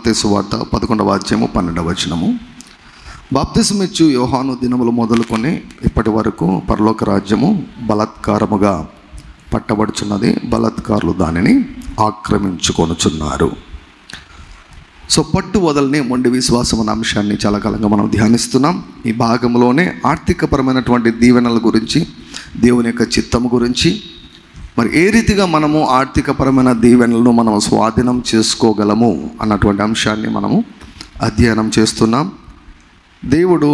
మత్తయి సువార్త 11వ అధ్యాయము 12వ వచనము. బాప్తిసమిచ్చు యోహాను దినములు మొదలుకొని ఇప్పటి వరకు పరలోక రాజ్యము బలాత్కారముగా పట్టబడుచున్నది, బలాత్కారులు దానిని ఆక్రమించుకొనుచున్నారు. సో పట్టు వదలని మొండి విశ్వాసం అన్న అంశాన్ని చాలా కాలంగా మనం ధ్యానిస్తున్నాం. ఈ భాగంలోనే ఆర్థికపరమైనటువంటి దీవెనల గురించి, దేవుని యొక్క చిత్తము గురించి, మరి ఏ రీతిగా మనము ఆర్థికపరమైన దీవెనలను మనం స్వాధీనం చేసుకోగలము అన్నటువంటి అంశాన్ని మనము అధ్యయనం చేస్తున్నాం. దేవుడు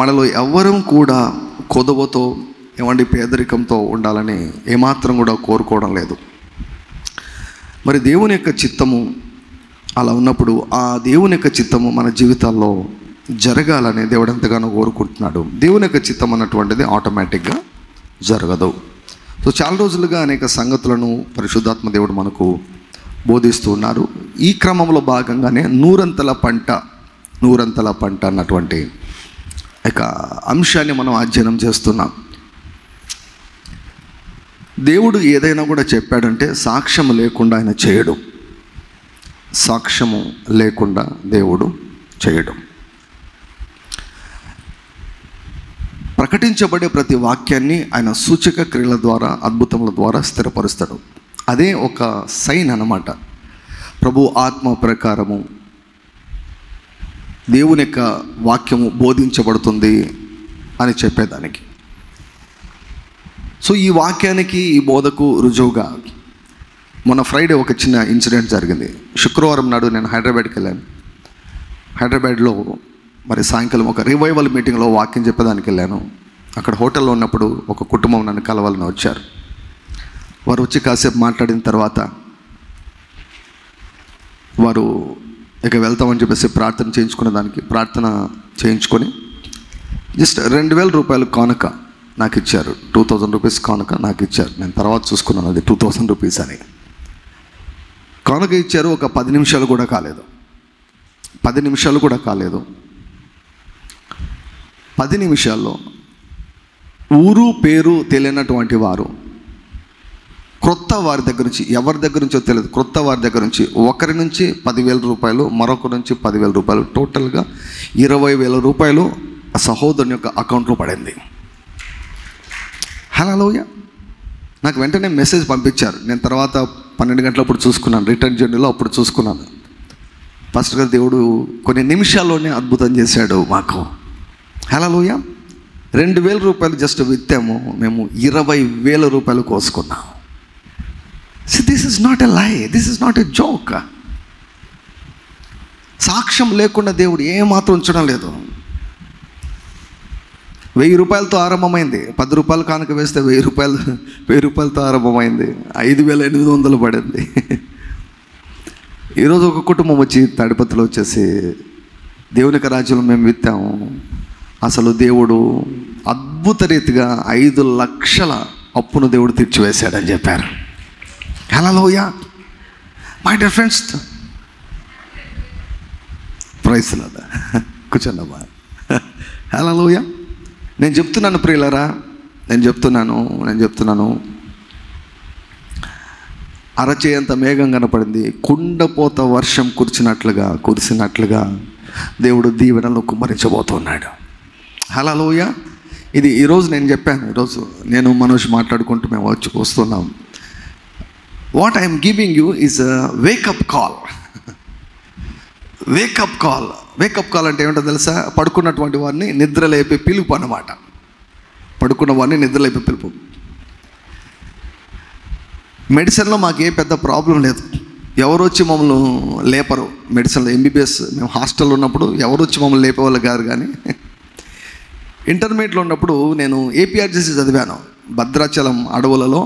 మనలో ఎవ్వరం కూడా కొదవతో పేదరికంతో ఉండాలని ఏమాత్రం కూడా కోరుకోవడం లేదు. మరి దేవుని యొక్క చిత్తము అలా ఉన్నప్పుడు ఆ దేవుని యొక్క చిత్తము మన జీవితాల్లో జరగాలని దేవుడు ఎంతగానో కోరుకుంటున్నాడు. దేవుని యొక్క చిత్తం అన్నటువంటిది ఆటోమేటిక్గా జరగదు. సో చాలా రోజులుగా అనేక సంగతులను పరిశుద్ధాత్మ దేవుడు మనకు బోధిస్తూ ఉన్నారు. ఈ క్రమంలో భాగంగానే నూరంతల పంట అన్నటువంటి ఒక అంశాన్ని మనం అధ్యయనం చేస్తున్నాం. దేవుడు ఏదైనా కూడా చెప్పాడంటే సాక్ష్యం లేకుండా ఆయన చేయడు. సాక్ష్యము లేకుండా దేవుడు చేయడం. ప్రకటించబడే ప్రతి వాక్యాన్ని ఆయన సూచక క్రియల ద్వారా, అద్భుతముల ద్వారా స్థిరపరుస్తాడు. అదే ఒక సైన్ అన్నమాట. ప్రభు ఆత్మ ప్రకారము దేవుని యొక్క వాక్యము బోధించబడుతుంది అని చెప్పేదానికి. సో ఈ వాక్యానికి, ఈ బోధకు రుజువుగా మొన్న ఫ్రైడే ఒక చిన్న ఇన్సిడెంట్ జరిగింది. శుక్రవారం నాడు నేను హైదరాబాద్కి వెళ్ళాను. హైదరాబాద్లో మరి సాయంకాలం ఒక రివైవల్ మీటింగ్లో వాక్యం చెప్పేదానికి వెళ్ళాను. అక్కడ హోటల్లో ఉన్నప్పుడు ఒక కుటుంబం నన్ను కలవాలని వచ్చారు. వారు వచ్చి కాసేపు మాట్లాడిన తర్వాత వారు ఇక వెళ్తామని చెప్పేసి ప్రార్థన చేయించుకొని జస్ట్ 2,000 రూపాయలు కానుక నాకు ఇచ్చారు. 2,000 రూపీస్ కానుక నాకు ఇచ్చారు. నేను తర్వాత చూసుకున్నాను అది 2,000 రూపీస్ అని. కానుక ఇచ్చారు. ఒక 10 నిమిషాలు కూడా కాలేదు. 10 నిమిషాల్లో ఊరు పేరు తెలియనటువంటి వారు క్రొత్త వారి దగ్గర నుంచి, ఎవరి దగ్గర నుంచో తెలియదు, క్రొత్త వారి దగ్గర నుంచి ఒకరి నుంచి 10,000 రూపాయలు, మరొకరి నుంచి 10,000 రూపాయలు, టోటల్గా 20,000 రూపాయలు ఆ సహోదరుని యొక్క అకౌంట్లో పడింది. హల్లెలూయా. నాకు వెంటనే మెసేజ్ పంపించారు. నేను తర్వాత 12 గంటలప్పుడు చూసుకున్నాను, రిటర్న్ జర్నీలో అప్పుడు చూసుకున్నాను. పాస్టర్ గారు, దేవుడు కొన్ని నిమిషాల్లోనే అద్భుతం చేశాడు మాకు. హల్లెలూయా. 2,000 రూపాయలు జస్ట్ విత్తాము, మేము 20,000 రూపాయలు కోసుకున్నాం. So this is not a lie, this is not a joke. సాక్ష్యం లేకుండా దేవుడు ఏమాత్రం ఉంచడం లేదు. 1,000 రూపాయలతో ఆరంభమైంది. 10 రూపాయలు కానుక వేస్తే 1,000 రూపాయలతో ఆరంభమైంది. 5,800 పడింది. ఈరోజు ఒక కుటుంబం వచ్చి తాడిపత్రిలో వచ్చేసి, దేవుని యొక్క రాజ్యంలో మేము విత్తాము, అసలు దేవుడు అద్భుత రీతిగా 5 లక్షల అప్పును దేవుడు తీర్చివేశాడని చెప్పారు. Hallelujah. My dear friends, praise Lord. కూర్చోండమ్మా. హల్లెలూయా. నేను చెప్తున్నాను ప్రియులారా, నేను చెప్తున్నాను అరచేయంత మేఘం కనపడింది, కుండపోత వర్షం కురిసినట్లుగా దేవుడు దీవెనలు కుమ్మరించబోతున్నాడు. హల్లెలూయా. ఇది ఈరోజు నేను చెప్పాను. ఈరోజు నేను మనోజ్ మాట్లాడుకుంటూ మేము వస్తున్నాం. What I'm giving you is a wake up call. Wake up call అంటే ఏమిటో తెలుసా? పడుకున్నటువంటి వారిని నిద్రలేపే పిలుపు అన్నమాట. పడుకున్న వారిని నిద్రలేపే పిలుపు. మెడిసిన్లో మాకు ఏ పెద్ద ప్రాబ్లం లేదు. ఎవరు వచ్చి మమ్మల్ని లేపరు. మెడిసిన్లో ఎంబీబీఎస్ మేము హాస్టల్లో ఉన్నప్పుడు ఎవరు వచ్చి మమ్మల్ని లేపేవాళ్ళు గారు. కానీ ఇంటర్మీడియట్లో ఉన్నప్పుడు నేను ఏపీఆర్జేసీ చదివాను. భద్రాచలం అడవులలో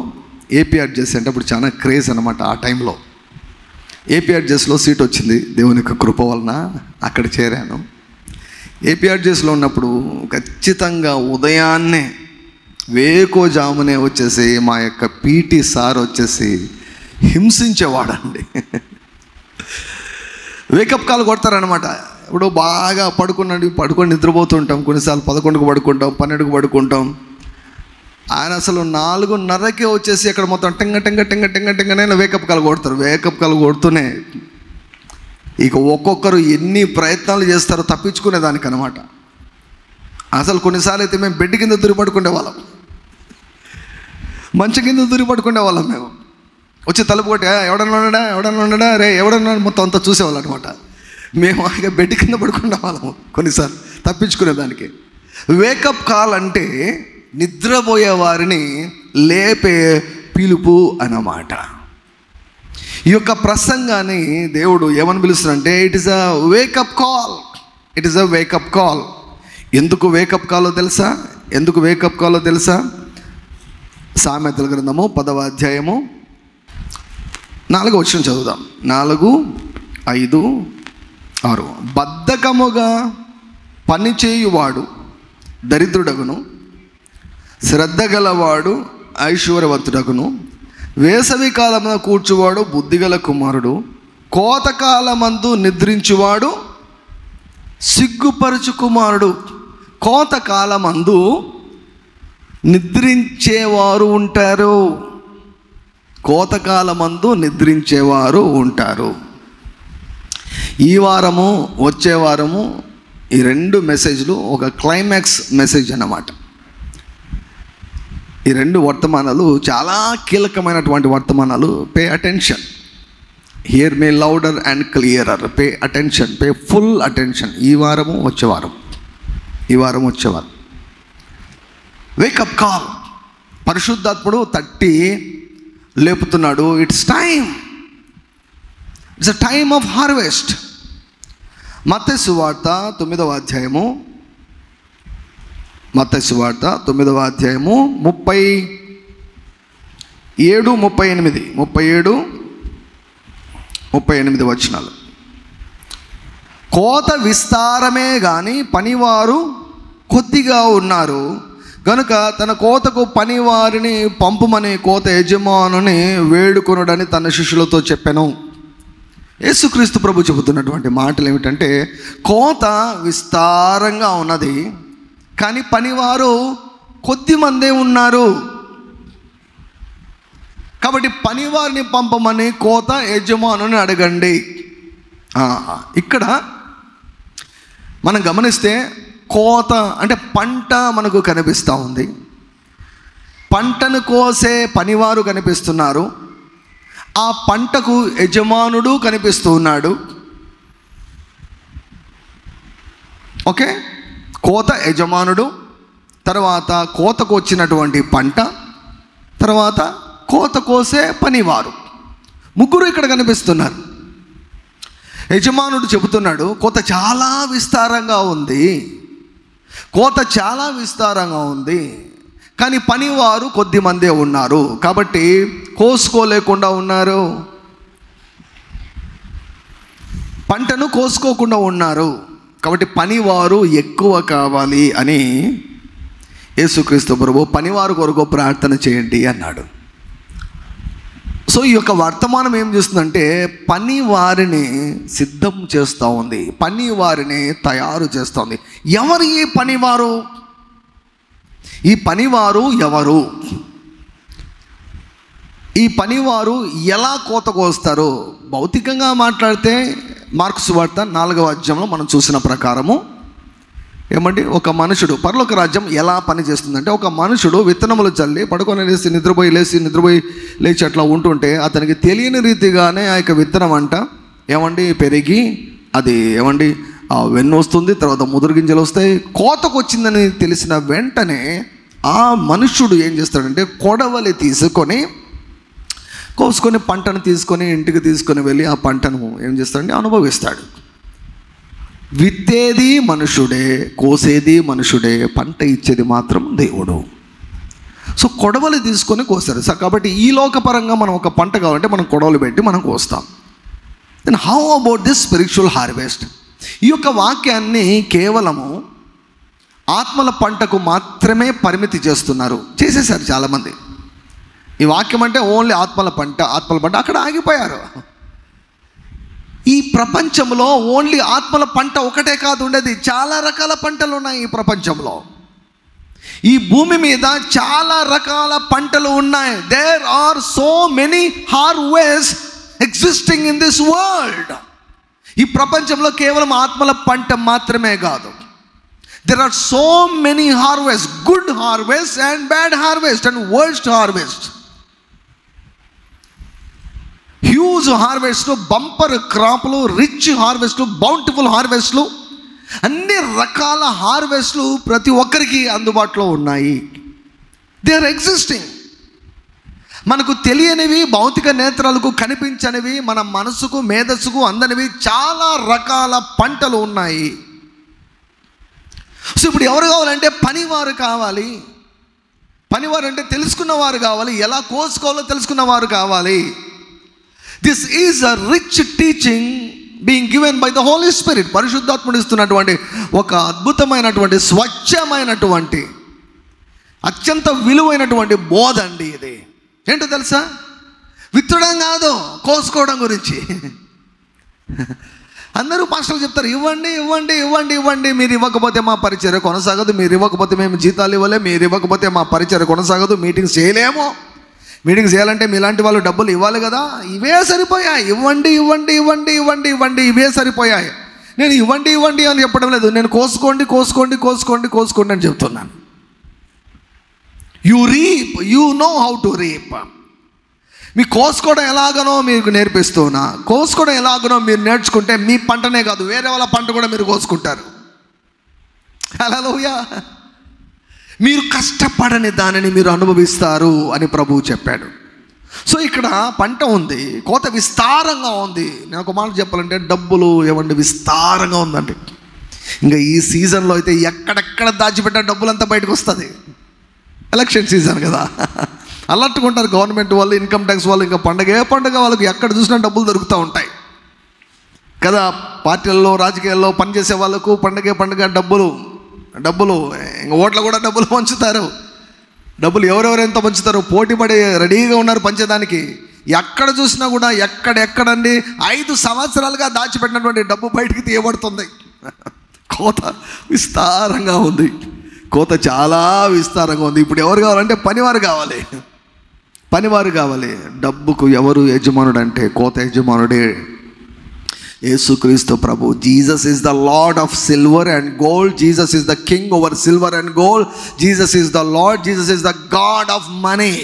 ఏపీఆర్జేసీ అంటే అప్పుడు చాలా క్రేజ్ అనమాట ఆ టైంలో. ఏపీఆర్జేసీలో సీట్ వచ్చింది దేవుని యొక్క కృప వలన, అక్కడ చేరాను. ఏపీఆర్జేసీలో ఉన్నప్పుడు ఖచ్చితంగా ఉదయాన్నే వేకోజామునే వచ్చేసి మా యొక్క పీటీ సార్ వచ్చేసి హింసించేవాడండి. Wake up call కొడతారనమాట. ఇప్పుడు బాగా పడుకొని నిద్రపోతుంటాం. కొన్నిసార్లు 11కు పడుకుంటాం, 12కు పడుకుంటాం. ఆయన అసలు 4:30కే వచ్చేసి అక్కడ మొత్తం టెంగ వేకప్ కాల్ కొడతారు. వేకప్ కాల్ కొడుతూనే ఇక ఒక్కొక్కరు ఎన్ని ప్రయత్నాలు చేస్తారో తప్పించుకునే దానికి అనమాట. అసలు కొన్నిసార్లు అయితే మేము బెడ్ కింద దూరి పడుకునే వాళ్ళం, మంచం కింద దూరి పడుకునే వాళ్ళం. మేము వచ్చి తలుపు కొట్టి ఎవడన్నా ఉండడా రే ఎవడన్నా మొత్తం అంతా చూసేవాళ్ళం అనమాట. మేము ఇక బెడ్ కింద పడుకునే వాళ్ళము కొన్నిసార్లు తప్పించుకునే దానికి. వేకప్ కాల్ అంటే నిద్రపోయే వారిని లేపే పిలుపు అన్నమాట. ఈ యొక్క ప్రసంగాన్ని దేవుడు ఏమని పిలుస్తున్నాడంటే it is a wake up call. It is a wake up call. ఎందుకు వేకప్ కాలో తెలుసా? ఎందుకు వేకప్ కాలో తెలుసా? సామెతల గ్రంథము 10వ అధ్యాయము 4వ వచనం చదువుదాం. 4, 5, 6. బద్ధకముగా పనిచేయువాడు దరిద్రుడగును, శ్రద్ధ గలవాడు ఐశ్వర్యవంతుడగును, వేసవి కాలమున కూర్చువాడు బుద్ధిగల కుమారుడు, కోతకాలమందు నిద్రించువాడు సిగ్గుపరచు కుమారుడు. కోతకాలమందు నిద్రించేవారు ఉంటారు. కోతకాలమందు నిద్రించేవారు ఉంటారు. ఈ వారము వచ్చే వారము ఈ 2 మెసేజ్లు ఒక క్లైమాక్స్ మెసేజ్ అన్నమాట. ఈ 2 వర్తమానాలు చాలా కీలకమైనటువంటి వర్తమానాలు. Pay attention, hear me louder and clearer. Pay attention, pay full attention. ఈ వారము వచ్చేవారం, ఈ వారం వచ్చేవారం. Wake up call. పరిశుద్ధాత్ముడు తట్టి లేపుతున్నాడు. It's time, it's a time of harvest. మత్తయి సువార్త 9వ అధ్యాయము, మత్తయి సువార్త 9వ అధ్యాయము 37, 38 వచనాలు. కోత విస్తారమే గాని పనివారు కొద్దిగా ఉన్నారు కనుక తన కోతకు పనివారిని పంపుమని కోత యజమానుని వేడుకొనుడని తన శిష్యులతో చెప్పాను. యేసుక్రీస్తు ప్రభు చెబుతున్నటువంటి మాటలు ఏమిటంటే, కోత విస్తారంగా ఉన్నది కానీ పనివారు కొద్ది మందే ఉన్నారు. కాబట్టి పనివారిని పంపమని కోత యజమానుని అడగండి. ఇక్కడ మనం గమనిస్తే కోత అంటే పంట మనకు కనిపిస్తూ ఉంది. పంటను కోసే పనివారు కనిపిస్తున్నారు. ఆ పంటకు యజమానుడు కనిపిస్తూ ఉన్నాడు. ఓకే, కోత యజమానుడు, తర్వాత కోతకు వచ్చినటువంటి పంట, తర్వాత కోత కోసే పనివారు, ముగ్గురు ఇక్కడ కనిపిస్తున్నారు. యజమానుడు చెబుతున్నాడు కోత చాలా విస్తారంగా ఉంది, కోత చాలా విస్తారంగా ఉంది కానీ పనివారు కొద్ది మందే ఉన్నారు. కాబట్టి కోసుకోలేకుండా ఉన్నారు, పంటను కోసుకోకుండా ఉన్నారు. కాబట్టి పనివారు ఎక్కువ కావాలి అని యేసుక్రీస్తు ప్రభువు పనివారు కొరకు ప్రార్థన చేయండి అన్నాడు. సో ఈ యొక్క వర్తమానం ఏం చేస్తుందంటే పని వారిని సిద్ధం చేస్తూ ఉంది, పని వారిని తయారు చేస్తూ ఉంది. ఎవరు ఈ పనివారు? ఈ పనివారు ఎవరు? ఈ పనివారు ఎలా కోతకు వస్తారు? భౌతికంగా మాట్లాడితే మార్కు సువార్త 4వ అధ్యాయంలో మనం చూసిన ప్రకారము ఏమండి, ఒక మనుషుడు పరలోక రాజ్యం ఎలా పని చేస్తుందంటే, ఒక మనుషుడు విత్తనములు చల్లి పడుకొని నిద్రపోయి లేచి అట్లా ఉంటుంటే అతనికి తెలియని రీతిగానే ఆ యొక్క విత్తనం అంట ఏమండి పెరిగి అది ఏమండి వెన్ను వస్తుంది, తర్వాత ముదురు గింజలు వస్తాయి. కోతకు వచ్చిందని తెలిసిన వెంటనే ఆ మనుషుడు ఏం చేస్తాడంటే కొడవలి తీసుకొని కోసుకొని పంటను తీసుకొని ఇంటికి తీసుకొని వెళ్ళి ఆ పంటను ఏం చేస్తాడంటే అనుభవిస్తాడు. విత్తేది మనుషుడే, కోసేది మనుషుడే, పంట ఇచ్చేది మాత్రం దేవుడు. సో కొడవలి తీసుకొని కోస్తారు. సో కాబట్టి ఈ లోకపరంగా మనం ఒక పంట కావాలంటే మనం కొడవలు పెట్టి మనం కోస్తాం. Then how about this spiritual harvest? ఈ యొక్క వాక్యాన్ని కేవలము ఆత్మల పంటకు మాత్రమే పరిమితి చేసేసారు చాలామంది. ఈ వాక్యం అంటే ఓన్లీ ఆత్మల పంట అక్కడ ఆగిపోయారు. ఈ ప్రపంచంలో ఓన్లీ ఆత్మల పంట ఒకటే కాదు ఉండేది, చాలా రకాల పంటలు ఉన్నాయి ఈ ప్రపంచంలో. ఈ భూమి మీద చాలా రకాల పంటలు ఉన్నాయి. There are so many harvest existing in this world. ఈ ప్రపంచంలో కేవలం ఆత్మల పంట మాత్రమే కాదు, there are so many harvests, good harvest and bad harvest and worst harvest. Huge హార్వెస్ట్లు, బంపర్ క్రాప్లు, రిచ్ హార్వెస్ట్లు, బౌంటిఫుల్ హార్వెస్ట్లు, అన్ని రకాల హార్వెస్ట్లు ప్రతి ఒక్కరికి అందుబాటులో ఉన్నాయి. They are existing. మనకు తెలియనివి, భౌతిక నేత్రాలకు కనిపించనివి, మన మనసుకు మేధస్సుకు అందనివి చాలా రకాల పంటలు ఉన్నాయి. సో ఇప్పుడు ఎవరు కావాలంటే పనివారు కావాలి. పనివారు అంటే తెలుసుకున్నవారు కావాలి, ఎలా కోసుకోవాలో తెలుసుకున్నవారు కావాలి. This is a rich teaching being given by the Holy Spirit. పరిశుద్ధాత్ముడు ఇస్తున్నటువంటి ఒక అద్భుతమైనటువంటి, స్వచ్ఛమైనటువంటి, అత్యంత విలువైనటువంటి బోధ అండి ఇది. ఏంటో తెలుసా? విత్తడం కాదు, కోసుకోవడం గురించి. అందరూ పాస్టర్లు చెప్తారు, ఇవ్వండి ఇవ్వండి ఇవ్వండి ఇవ్వండి, మీరు ఇవ్వకపోతే మా పరిచర్య కొనసాగదు, మీరు ఇవ్వకపోతే మేము జీతాలు ఇవ్వలేము, మీరు ఇవ్వకపోతే మా పరిచర్య కొనసాగదు, మీటింగ్స్ చేయలేము. మీటింగ్స్ చేయాలంటే మీలాంటి వాళ్ళు డబ్బులు ఇవ్వాలి కదా. ఇవే సరిపోయాయి, ఇవ్వండి ఇవ్వండి ఇవ్వండి ఇవ్వండి ఇవ్వండి, ఇవే సరిపోయాయి. నేను ఇవ్వండి ఇవ్వండి అని చెప్పడం లేదు, నేను కోసుకోండి కోసుకోండి కోసుకోండి కోసుకోండి అని చెప్తున్నాను. You reap, you know how to reap. మీ కోసుకోవడం ఎలాగనో మీకు నేర్పిస్తున్నా. కోసుకోవడం ఎలాగనో మీరు నేర్చుకుంటే మీ పంటనే కాదు, వేరే వాళ్ళ పంట కూడా మీరు కోసుకుంటారు. హల్లెలూయా. మీరు కష్టపడని దానిని మీరు అనుభవిస్తారు అని ప్రభువు చెప్పాడు. సో ఇక్కడ పంట ఉంది, కోత విస్తారంగా ఉంది. నేను ఒక మాట చెప్పాలంటే డబ్బులు ఏమండి విస్తారంగా ఉందండి. ఇంకా ఈ సీజన్లో అయితే ఎక్కడెక్కడ దాచిపెట్టిన డబ్బులంతా బయటకు వస్తుంది. ఎలక్షన్ సీజన్ కదా, అలర్టుకుంటారు గవర్నమెంట్ వాళ్ళు, ఇన్కమ్ ట్యాక్స్ వాళ్ళు. ఇంకా పండగ వాళ్ళకి ఎక్కడ చూసినా డబ్బులు దొరుకుతూ ఉంటాయి కదా. పార్టీలలో, రాజకీయాల్లో పనిచేసే వాళ్ళకు పండగ డబ్బులు ఇంకా ఓట్లు కూడా డబ్బులు పంచుతారు. డబ్బులు ఎవరెవరు ఎంత పంచుతారో పోటీ పడి రెడీగా ఉన్నారు పంచేదానికి. ఎక్కడ చూసినా కూడా ఎక్కడండి 5 సంవత్సరాలుగా దాచిపెట్టినటువంటి డబ్బు బయటికి తీయబడుతుంది. కోత విస్తారంగా ఉంది, కోత చాలా విస్తారంగా ఉంది. ఇప్పుడు ఎవరు కావాలంటే పనివారు కావాలి. డబ్బుకు ఎవరు యజమానుడు అంటే కోత యజమానుడే యేసుక్రీస్తు ప్రభు. Jesus is the Lord of silver and gold. Jesus is the king over silver and gold. Jesus is the Lord. Jesus is the God of money.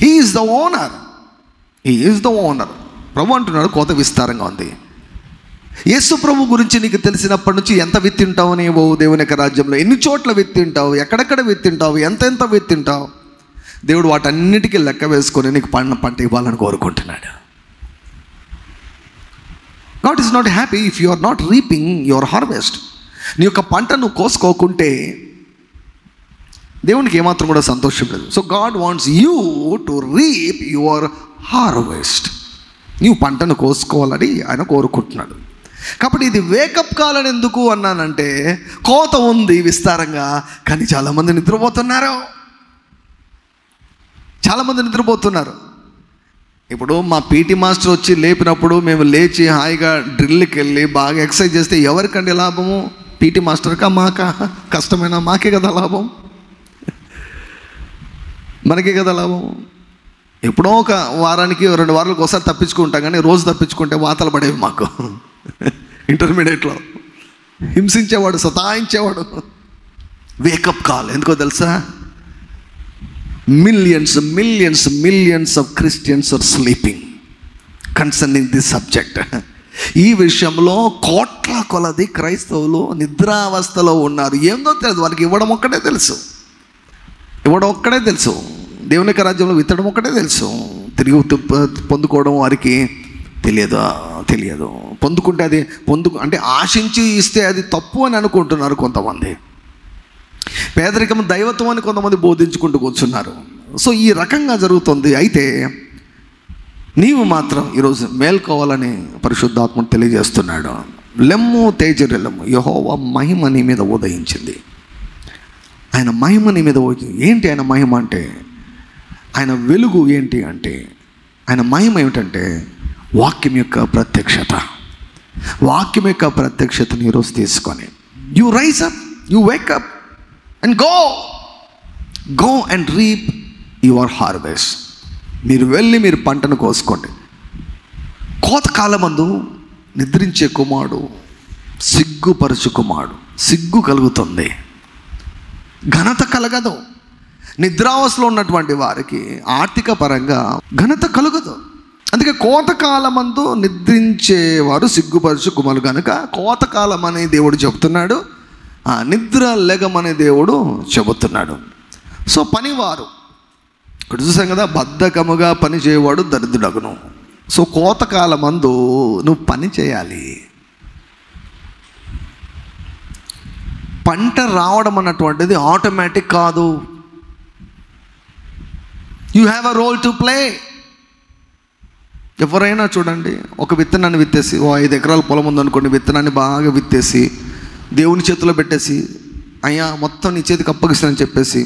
He is the owner. ప్రభు అంటున్నాడు కోత విస్తారంగా ఉంది. యేసు ప్రభు గురించి నీకు తెలిసినప్పటి నుంచి ఎంత విత్తింటావు నీవు దేవుని యొక్క రాజ్యంలో, ఎన్ని చోట్ల విత్తింటావు, ఎక్కడెక్కడ విత్తింటావు, ఎంత విత్తింటావు. దేవుడు వాటన్నిటికీ లెక్క వేసుకొని నీకు పంట ఇవ్వాలని కోరుకుంటున్నాడు. God is not happy if you are not reaping your harvest. నీ యొక్క పంట నువ్వు కోసుకోకుంటే దేవునికి ఏమాత్రం కూడా సంతోషం లేదు. So God wants you to reap your harvest. నీవు పంటను కోసుకోవాలని ఆయన కోరుకుంటున్నాడు. కాబట్టి ఇది వేకప్ కాలని ఎందుకు అన్నానంటే, కోత ఉంది విస్తారంగా, కానీ చాలామంది నిద్రపోతున్నారు. ఇప్పుడు మా పీటీ మాస్టర్ వచ్చి లేపినప్పుడు మేము లేచి హాయిగా డ్రిల్కి వెళ్ళి బాగా ఎక్సర్సైజ్ చేస్తే ఎవరికండి లాభము? పీటీ మాస్టర్కా మాకా? కష్టమైనా మాకే కదా లాభం, మనకే కదా లాభం. ఎప్పుడో ఒక వారానికి 2 వారాలకు ఒకసారి తప్పించుకుంటాం, కానీ రోజు తప్పించుకుంటే వాతలు పడేవి మాకు. ఇంటర్మీడియట్లో హింసించేవాడు, సతాయించేవాడు. వేకప్ కాల్ ఎందుకో తెలుసా? millions of Christians are sleeping concerning this subject. ఈ విషయంలో కోట్ల కొలది క్రైస్తవులు నిద్రావస్థలో ఉన్నారు. ఏందో తెలియదు వాళ్ళకి. ఇవ్వడం ఒక్కటే తెలుసు, దేవుని యొక్క రాజ్యంలో విత్తడం ఒక్కటే తెలుసు, తిరిగి పొందుకోవడం వారికి తెలియదు. పొందుకుంటే అది అంటే ఆశించి ఇస్తే అది తప్పు అని అనుకుంటున్నారు కొంతమంది. పేదరికం దైవత్వం అని కొంతమంది బోధించుకుంటూ కూర్చున్నారు. సో ఈ రకంగా జరుగుతుంది. అయితే నీవు మాత్రం ఈరోజు మేల్కోవాలని పరిశుద్ధాత్మ తెలియజేస్తున్నాడు. లెమ్ము తేజరెలము, యెహోవా మహిమ నీ మీద ఉదయించింది. ఆయన మహిమ నీ మీద ఏంటి? ఆయన మహిమ అంటే, ఆయన వెలుగు ఏంటి అంటే, ఆయన మహిమ ఏమిటంటే వాక్యం యొక్క ప్రత్యక్షతని ఈరోజు తీసుకొని you rise up, you wake up and go and reap your harvest. మీరు వెళ్ళి మీరు పంటను కోసుకోండి. కోత కాలమందు నిద్రించే కుమారుడు సిగ్గుపరచు కుమారుడు. సిగ్గు కలుగుతుంది, ఘనత కలగదు. నిద్రావస్థలో ఉన్నటువంటి వారికి ఆర్థిక పరంగా ఘనత కలుగదు. అందుకే కోతకాలమందు నిద్రించేవారు సిగ్గుపరచు కుమారులు కనుక కోతకాలం అనే దేవుడు చెబుతున్నాడు, నిద్ర లెగమనే దేవుడు చెబుతున్నాడు. సో పనివారు ఇక్కడ చూసాం కదా, బద్ధకముగా పని చేయవాడు దరిద్రుడగును. సో కోతకాలమందు నువ్వు పని చేయాలి. పంట రావడం అన్నటువంటిది ఆటోమేటిక్ కాదు. You have a role to play. ఎవరైనా చూడండి, ఒక విత్తనాన్ని విత్తేసి, 5 ఎకరాల పొలం ఉందనుకోండి, విత్తనాన్ని బాగా విత్తేసి దేవుని చేతిలో పెట్టేసి, అయ్యా మొత్తం నీ చేతికి అప్పగిస్తానని చెప్పేసి,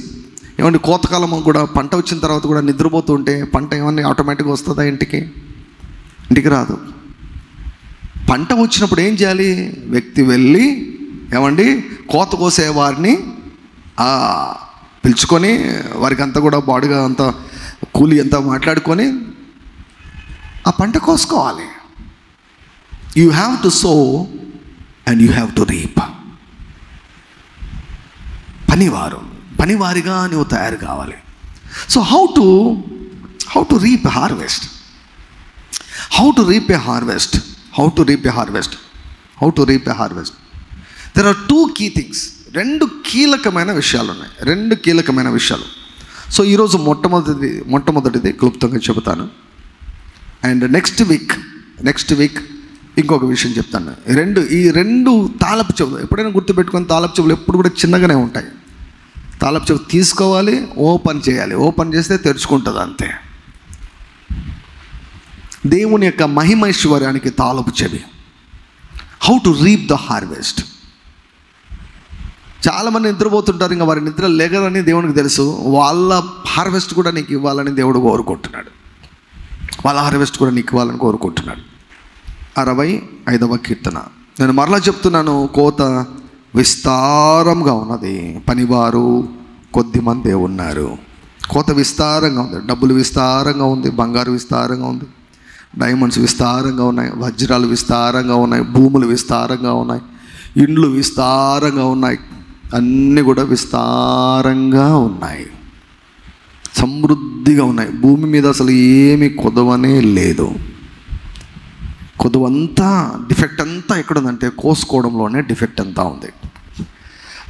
ఏమంటే కోతకాలం కూడా పంట వచ్చిన తర్వాత కూడా నిద్రపోతూ ఉంటే పంట ఏమన్నా ఆటోమేటిక్గా వస్తుందా? ఇంటికి రాదు. పంట వచ్చినప్పుడు ఏం చేయాలి? వ్యక్తి వెళ్ళి ఏమండి కోత కోసే వారిని పిలుచుకొని వారికి అంతా కూడా బాడుగా అంతా కూలి అంతా మాట్లాడుకొని ఆ పంట కోసుకోవాలి. You have to sow and you have to reap. పనివారిగా నువ్వు తయారు కావాలి. So how to reap a harvest. There are 2 key things. 2 కీలకమైన విషయాలు ఉన్నాయి. 2 కీలకమైన విషయాలు. సో ఈరోజు మొట్టమొదటిది క్లుప్తంగా చెబుతాను. అండ్ నెక్స్ట్ వీక్ ఇంకొక విషయం చెప్తాను. ఈ రెండు తాళపు చెవులు ఎప్పుడైనా గుర్తుపెట్టుకొని, తాళపు చెవులు ఎప్పుడు కూడా చిన్నగానే ఉంటాయి. తాళపు చెవి తీసుకోవాలి, ఓపెన్ చేయాలి. ఓపెన్ చేస్తే తెరుచుకుంటుంది అంతే. దేవుని యొక్క మహిమైశ్వర్యానికి తాళపు చెవి. How to reap the harvest. చాలామంది నిద్రపోతుంటారు, ఇంకా వారి నిద్ర లేగరని దేవునికి తెలుసు. వాళ్ళ హార్వెస్ట్ కూడా నీకు ఇవ్వాలని దేవుడు కోరుకుంటున్నాడు. 65వ కీర్తన. నేను మరలా చెప్తున్నాను, కోత విస్తారంగా ఉన్నది, పనివారు కొద్దిమందే ఉన్నారు. కోత విస్తారంగా ఉంది, డబ్బులు విస్తారంగా ఉంది, బంగారు విస్తారంగా ఉంది, డైమండ్స్ విస్తారంగా ఉన్నాయి, వజ్రాలు విస్తారంగా ఉన్నాయి, భూములు విస్తారంగా ఉన్నాయి, ఇండ్లు విస్తారంగా ఉన్నాయి, అన్నీ కూడా విస్తారంగా ఉన్నాయి, సమృద్ధిగా ఉన్నాయి. భూమి మీద అసలు ఏమి కొదవనే లేదు. కొదువంతా డిఫెక్ట్ అంతా ఎక్కడుందంటే కోసుకోవడంలోనే డిఫెక్ట్ అంతా ఉంది.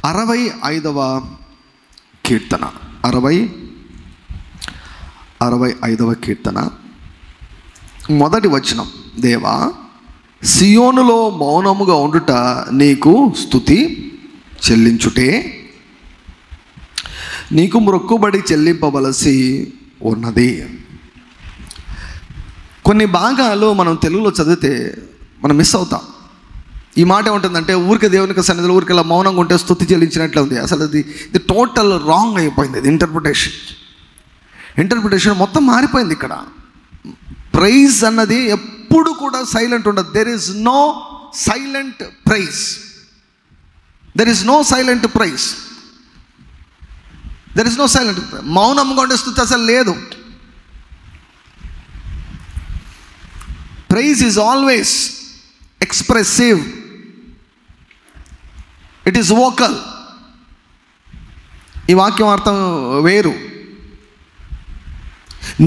65వ కీర్తన 65వ కీర్తన మొదటి వచనం. దేవా, సియోనులో మౌనముగా ఉండుట నీకు స్తుతి చెల్లించుటే, నీకు మొక్కుబడి చెల్లింపవలసి ఉన్నది. కొన్ని భాగాలు మనం తెలుగులో చదివితే మనం మిస్ అవుతాం. ఈ మాట ఏముంటుందంటే, ఊరికే దేవునికి సన్నిధిలో ఊరికి ఇలా మౌనంగా ఉంటే స్తుతి చెల్లించినట్లు ఉంది. అసలు ఇది టోటల్ రాంగ్ అయిపోయింది. ఇది ఇంటర్ప్రిటేషన్ మొత్తం మారిపోయింది. ఇక్కడ ప్రైజ్ అన్నది ఎప్పుడు కూడా సైలెంట్ ఉండదు. There is no silent praise. మౌనంగా ఉండే స్తుతి అసలు లేదు. Praise is always expressive. It is vocal. ఈ వాక్యం అర్థం వేరు.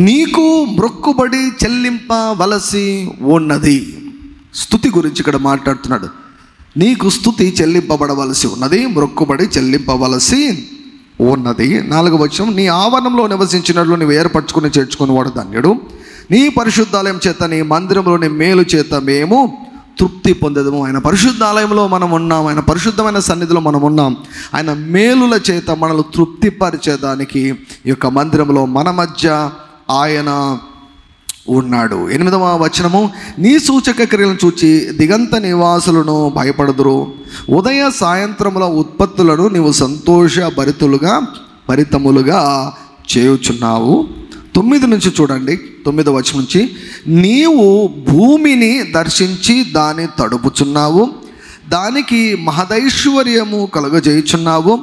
నీకు మొక్కుబడి చెల్లింపవలసి ఉన్నది. స్తుతి గురించి ఇక్కడ మాట్లాడుతున్నాడు. నీకు స్తుతి చెల్లింపబడవలసి ఉన్నది, మొక్కుబడి చెల్లింపవలసి ఉన్నది. 4వ వచనం. నీ ఆవరణంలో నివసించినట్లు నీవు ఏర్పరచుకుని చేర్చుకుని వాడు ధన్యుడు. నీ పరిశుద్ధాలయం చేత, నీ మందిరంలోని మేలు చేత మేము తృప్తి పొందదము. ఆయన పరిశుద్ధాలయంలో మనం ఉన్నాం, ఆయన పరిశుద్ధమైన సన్నిధిలో మనం ఉన్నాం. ఆయన మేలుల చేత మనల్ని తృప్తిపరిచేదానికి ఈ యొక్క మందిరంలో మన మధ్య ఆయన ఉన్నాడు. 8వ వచనము. నీ సూచక క్రియలను చూచి దిగంత నివాసులను భయపడుదురు. ఉదయ సాయంత్రముల ఉత్పత్తులను నీవు భరితములుగా చేయుచున్నావు. 9 నుంచి చూడండి, 9వ వచనం నుంచి. నీవు భూమిని దర్శించి దాన్ని తడుపుచున్నావు, దానికి మహదైశ్వర్యము కలుగజేయుచున్నావు.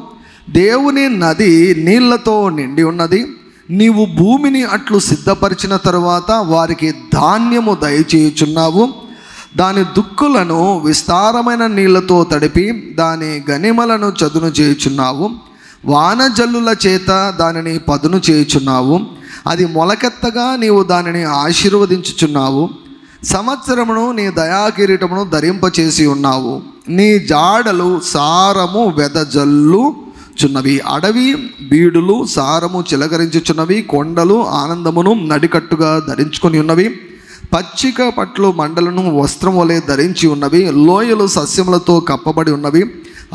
దేవుని నది నీళ్లతో నిండి ఉన్నది. నీవు భూమిని అట్లు సిద్ధపరిచిన తరువాత వారికి ధాన్యము దయచేయుచున్నావు. దాని దుక్కులను విస్తారమైన నీళ్లతో తడిపి దాని గనిమలను చదును చేయుచున్నావు. వానజల్లుల చేత దానిని పదును చేయుచున్నావు. అది మొలకెత్తగా నీవు దానిని ఆశీర్వదించుచున్నావు. సంవత్సరమును నీ దయాకిరీటమును ధరింపచేసి ఉన్నావు. నీ జాడలు సారము వెదజల్లుచున్నవి. అడవి బీడులు సారము చిలకరించుచున్నవి. కొండలు ఆనందమును నడికట్టుగా ధరించుకొని ఉన్నవి. పచ్చిక పట్లు మండలను వస్త్రం వలె ధరించి ఉన్నవి. లోయలు సస్యములతో కప్పబడి ఉన్నవి.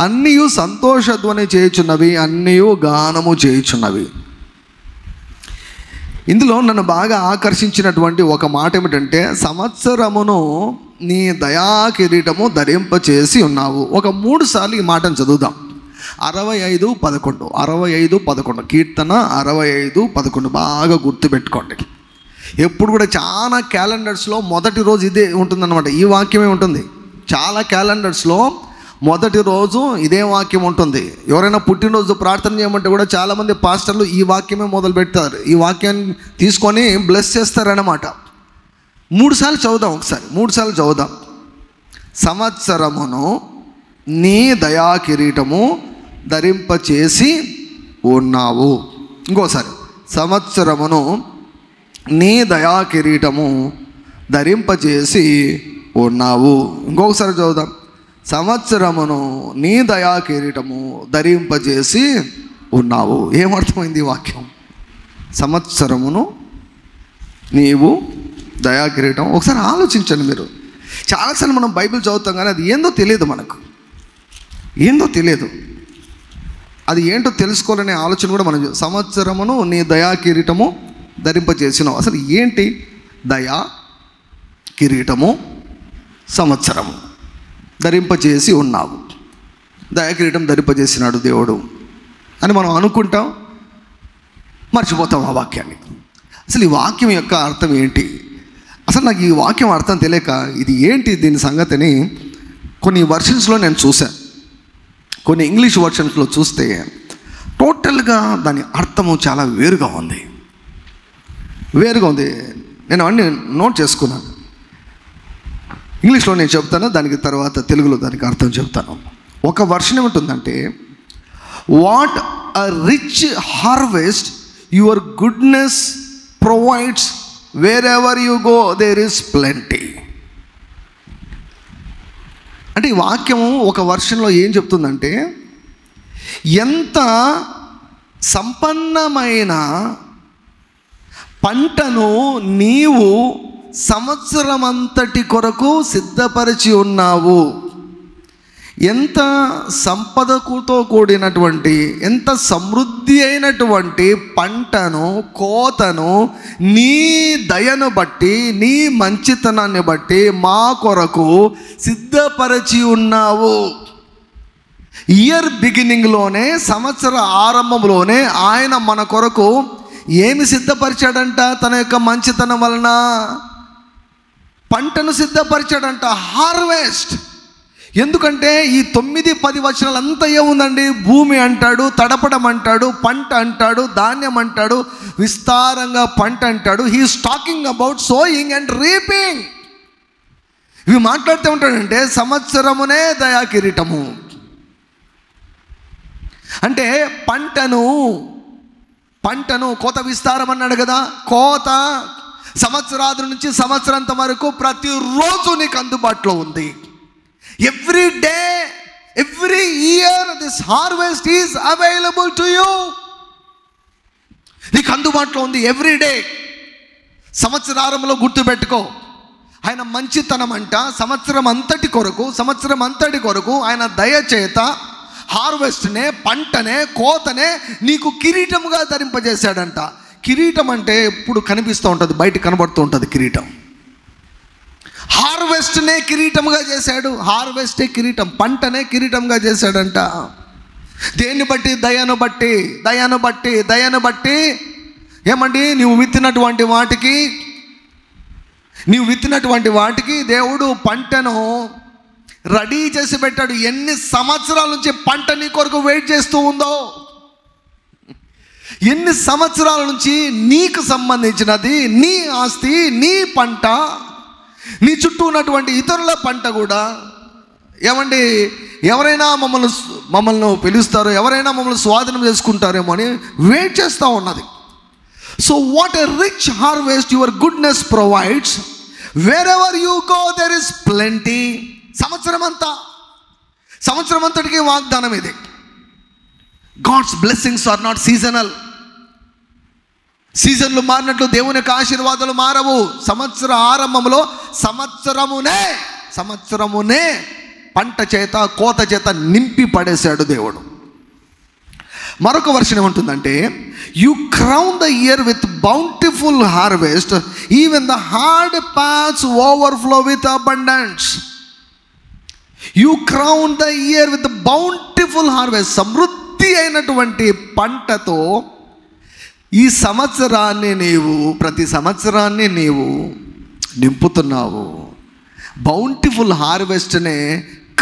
అన్నీయు సంతోషధ్వని చేయుచున్నవి, అన్నీయు గానము చేయుచున్నవి. ఇందులో నన్ను బాగా ఆకర్షించినటువంటి ఒక మాట ఏమిటంటే, సంవత్సరమును నీ దయా కిరీటము ధరింపచేసి ఉన్నావు. ఒక 3 సార్లు ఈ మాటను చదువుదాం. 65:11 65:11 కీర్తన 65:11 బాగా గుర్తుపెట్టుకోండి. ఎప్పుడు కూడా చాలా క్యాలెండర్స్లో మొదటి రోజు ఇదే ఉంటుందన్నమాట. ఈ వాక్యమే ఉంటుంది. చాలా క్యాలెండర్స్లో మొదటి రోజు ఇదే వాక్యం ఉంటుంది. ఎవరైనా పుట్టినరోజు ప్రార్థన చేయమంటే కూడా చాలామంది పాస్టర్లు ఈ వాక్యమే మొదలు పెడతారు. ఈ వాక్యాన్ని తీసుకొని బ్లెస్ చేస్తారన్నమాట. 3 సార్లు చదువుదాం. ఒకసారి 3 సార్లు చదువుదాం. సంవత్సరమును నీ దయా కిరీటము ధరింపచేసి ఉన్నావు. ఇంకోసారి, సంవత్సరమును నీ దయా కిరీటము ధరింపచేసి ఉన్నావు. ఇంకొకసారి చదువుదాం. సంవత్సరమును నీ దయా కిరీటము ధరింపజేసి ఉన్నావు. ఏమర్థమైంది ఈ వాక్యం? సంవత్సరమును నీవు దయా కిరీటం. ఒకసారి ఆలోచించండి మీరు. చాలాసార్లు మనం బైబిల్ చదువుతాం కానీ అది ఏందో తెలియదు, మనకు ఏందో తెలియదు. అది ఏంటో తెలుసుకోవాలనే ఆలోచన కూడా మనం సంవత్సరమును నీ దయా కిరీటము ధరింపజేసినావు. అసలు ఏంటి దయా కిరీటము? సంవత్సరము ధరింపజేసి ఉన్నావు. దయాకిరీటం ధరింపజేసినాడు దేవుడు అని మనం అనుకుంటాం, మర్చిపోతాం ఆ వాక్యాన్ని. అసలు ఈ వాక్యం యొక్క అర్థం ఏంటి? అసలు నాకు ఈ వాక్యం అర్థం తెలియక ఇది ఏంటి దీని సంగతిని కొన్ని వర్షన్స్లో నేను చూశాను. కొన్ని ఇంగ్లీష్ వర్షన్స్లో చూస్తే టోటల్గా దాని అర్థము చాలా వేరుగా ఉంది. నేను అన్నీ నోట్ చేసుకున్నాను. ఇంగ్లీష్లో నేను చెప్తాను, దానికి తర్వాత తెలుగులో దానికి అర్థం చెప్తాను. ఒక వర్షన్ ఏముంటుందంటే, what a rich harvest your goodness provides wherever you go there is plenty. అంటే ఈ వాక్యము ఒక వర్షన్లో ఏం చెప్తుందంటే, ఎంత సంపన్నమైన పంటను నీవు సంవత్సరమంతటి కొరకు సిద్ధపరిచి ఉన్నావు. ఎంత సంపదకుతో కూడినటువంటి, ఎంత సమృద్ధి అయినటువంటి పంటను, కోతను నీ దయను బట్టి, నీ మంచితనాన్ని బట్టి మా కొరకు సిద్ధపరిచి ఉన్నావు. ఇయర్ బిగినింగ్లోనే, సంవత్సర ఆరంభంలోనే ఆయన మన కొరకు ఏమి సిద్ధపరిచాడంట? తన యొక్క మంచితనం వలన పంటను సిద్ధపరిచాడంట, హార్వెస్ట్. ఎందుకంటే ఈ 9-10 వచనాలు అంతా ఏముందండి? భూమి అంటాడు, తడపడం అంటాడు, పంట అంటాడు, ధాన్యం అంటాడు, విస్తారంగా పంట అంటాడు. He is talking about sowing and reaping. ఇవి మాట్లాడుతూ ఉంటాడంటే సంవత్సరమునే దయా కిరీటము అంటే పంటను కోత విస్తారం అన్నాడు కదా. కోత సంవత్సరాది నుంచి సంవత్సరాంత వరకు ప్రతిరోజు నీకు అందుబాటులో ఉంది. Every day, every year this harvest is available to you. నీకు అందుబాటులో ఉంది ఎవ్రీ డే. సంవత్సరారంలో గుర్తుపెట్టుకో, ఆయన మంచితనం అంట సంవత్సరం అంతటి కొరకు ఆయన దయచేత హార్వెస్ట్నే, పంటనే, కోతనే నీకు కిరీటముగా ధరింపజేశాడంట. కిరీటం అంటే ఎప్పుడు కనిపిస్తూ ఉంటుంది, బయట కనబడుతూ ఉంటుంది కిరీటం. హార్వెస్ట్నే కిరీటముగా చేశాడు. హార్వెస్టే కిరీటం, పంటనే కిరీటంగా చేశాడంట. దేన్ని బట్టి? దయను బట్టి ఏమండి? నీవు విత్తినటువంటి వాటికి దేవుడు పంటను రెడీ చేసి పెట్టాడు. ఎన్ని సంవత్సరాల నుంచి పంట నీ కొరకు వెయిట్ చేస్తూ ఉందో, ఎన్ని సంవత్సరాల నుంచి నీకు సంబంధించినది, నీ ఆస్తి, నీ పంట నీ చుట్టూ ఉన్నటువంటి ఇతరుల పంట కూడా ఏమండి ఎవరైనా మమ్మల్ని పిలుస్తారో, ఎవరైనా మమ్మల్ని స్వాధీనం చేసుకుంటారేమో అని వెయిట్ చేస్తూ ఉన్నది. So what a rich harvest your goodness provides, wherever you go there is plenty. సంవత్సరం అంతటికి వాగ్దానం ఇది. God's blessings are not seasonal. సీజన్లు మారినట్లు దేవుని యొక్క ఆశీర్వాదాలు మారవు. సంవత్సర ఆరంభంలో సంవత్సరమునే పంట చేత, కోత చేత నింపి పడేశాడు దేవుడు. మరొక వర్షన్ ఏమంటుందంటే, you crown the year with bountiful harvest, even the hard paths overflow with abundance. You crown the year with bountiful harvest, సమృద్ధి అయినటువంటి పంటతో ఈ ప్రతి సంవత్సరాన్ని నీవు నింపుతున్నావు. బౌంటిఫుల్ హార్వెస్ట్నే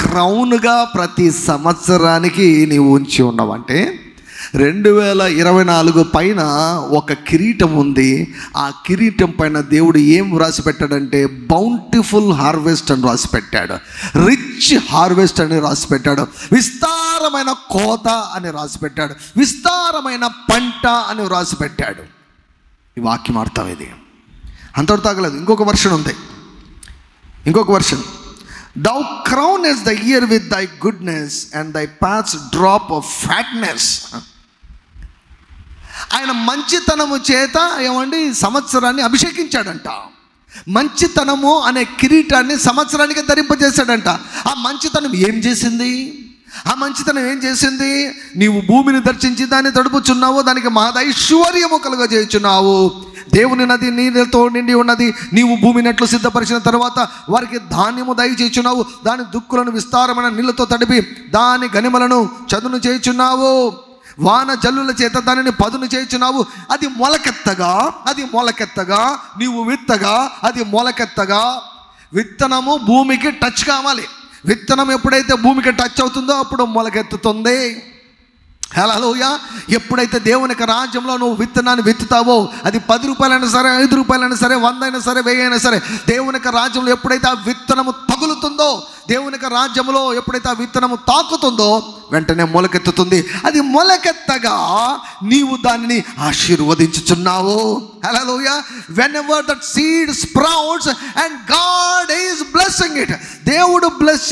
క్రౌన్గా ప్రతి సంవత్సరానికి నీవు ఉంచి ఉన్నావు. అంటే 2024 పైన ఒక కిరీటం ఉంది. ఆ కిరీటం పైన దేవుడు ఏం రాసి పెట్టాడంటే బౌంటిఫుల్ హార్వెస్ట్ అని రాసి పెట్టాడు, రిచ్ హార్వెస్ట్ అని రాసి పెట్టాడు, విస్తారమైన కోత అని రాసి పెట్టాడు, విస్తారమైన పంట అని రాసి పెట్టాడు. ఈ వాక్యం అర్థం ఇది. అంతటితో ఆగలేదు. ఇంకొక వర్షన్ ఉంది. Thou crownest the year with thy goodness, and thy paths drop of fatness. ఆయన మంచితనము చేత ఏమండి సంవత్సరాన్ని అభిషేకించాడంట. మంచితనము అనే కిరీటాన్ని సంవత్సరానికి ధరింపజేశాడంట. ఆ మంచితనం ఏం చేసింది? నీవు భూమిని దర్శించి దాన్ని తడుపుచున్నావు, దానికి మహదైశ్వర్యము కలుగజేయుచున్నావు. దేవుని నది నీళ్ళతో నిండి ఉన్నది. నీవు భూమిని ఎట్లు సిద్ధపరిచిన తర్వాత వారికి ధాన్యము దయచేయుచున్నావు. దాని దుక్కులను విస్తారమైన నీళ్ళతో తడిపి దాని గనిమలను చదును చేయుచున్నావు. వాన జల్లుల చేత దానిని పదును చేయుచున్నావు. అది మొలకెత్తగా నీవు విత్తగా, అది మొలకెత్తగా. విత్తనము భూమికి టచ్ కావాలి. విత్తనం ఎప్పుడైతే భూమికి టచ్ అవుతుందో అప్పుడు మొలకెత్తుతుంది. హల్లెలూయా. ఎప్పుడైతే దేవుని యొక్క రాజ్యంలో నువ్వు విత్తనాన్ని విత్తుతావో, అది 10 రూపాయలైనా సరే, 5 రూపాయలైనా సరే, 100 అయినా సరే, 1000 అయినా సరే, దేవుని యొక్క రాజ్యంలో ఎప్పుడైతే ఆ విత్తనము తగులుతుందో, దేవుని యొక్క రాజ్యంలో ఎప్పుడైతే ఆ విత్తనము తాకుతుందో వెంటనే మొలకెత్తుతుంది. అది మొలకెత్తగా నీవు దానిని ఆశీర్వదించుచున్నావు. హల్లెలూయా. whenever that seed sprouts and God is blessing it, దేవుడు బ్లెస్